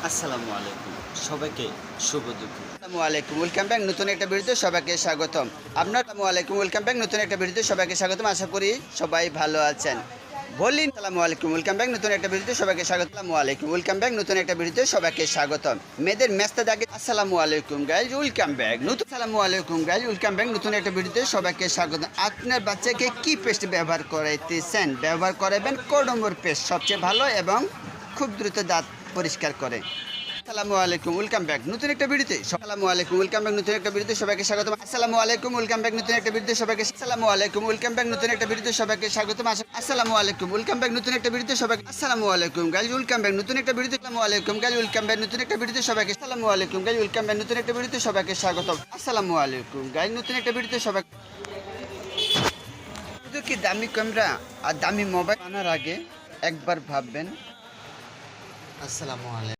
আসসালামু আলাইকুম সবাইকে শুভ দুপুর। আসসালামু আলাইকুম, ওয়েলকাম ব্যাক নতুন একটা ভিডিওতে সবাইকে স্বাগতম। আসসালামু আলাইকুম, ওয়েলকাম ব্যাক নতুন একটা ভিডিওতে সবাইকে স্বাগতম। আশা করি সবাই ভালো আছেন। বলি আসসালামু আলাইকুম, ওয়েলকাম ব্যাক নতুন একটা ভিডিওতে সবাইকে স্বাগত। আসসালামু আলাইকুম, ওয়েলকাম ব্যাক নতুন একটা ভিডিওতে সবাইকে স্বাগতম। মেয়েদের ম্যাচটা দেখে আসসালামু আলাইকুম গাইজ, ওয়েলকাম ব্যাক নতুন। আসসালামু আলাইকুম গাইজ, ওয়েলকাম ব্যাক নতুন একটা ভিডিওতে সবাইকে স্বাগত। আপনার বাচ্চাকে কি পেস্ট ব্যবহার করাইতেছেন? ব্যবহার করাবেন কোডম্বর পেস্ট, সবচেয়ে ভালো এবং খুব দ্রুত দাঁত পরিষ্কার করে। আসসালামু আলাইকুম, ওয়েলকাম ব্যাক নতুন একটা ভিডিওতে। আসসালামু আলাইকুম, ওয়েলকাম ব্যাক নতুন একটা ভিডিওতে সবাইকে স্বাগতম। আসসালামু আলাইকুম, ওয়েলকাম ব্যাক নতুন একটা ভিডিওতে সবাইকে। আসসালামু আলাইকুম, ওয়েলকাম ব্যাক নতুন একটা ভিডিওতে সবাইকে স্বাগতম। আসসালামু আলাইকুম, ওয়েলকাম ব্যাক নতুন একটা ভিডিওতে সবাইকে। আসসালামু আলাইকুম গাইজ, ওয়েলকাম ব্যাক নতুন একটা ভিডিওতে। আসসালামু আলাইকুম গাইজ, ওয়েলকাম ব্যাক নতুন একটা ভিডিওতে সবাইকে। আসসালামু আলাইকুম গাইজ, ওয়েলকাম ব্যাক নতুন একটা ভিডিওতে সবাইকে স্বাগতম। আসসালামু আলাইকুম গাইজ, নতুন একটা ভিডিওতে সবাইকে। শুধু কি দামি ক্যামেরা আর দামি মোবাইল আনার আগে একবার ভাববেন। আসসালামু আলাইকুম।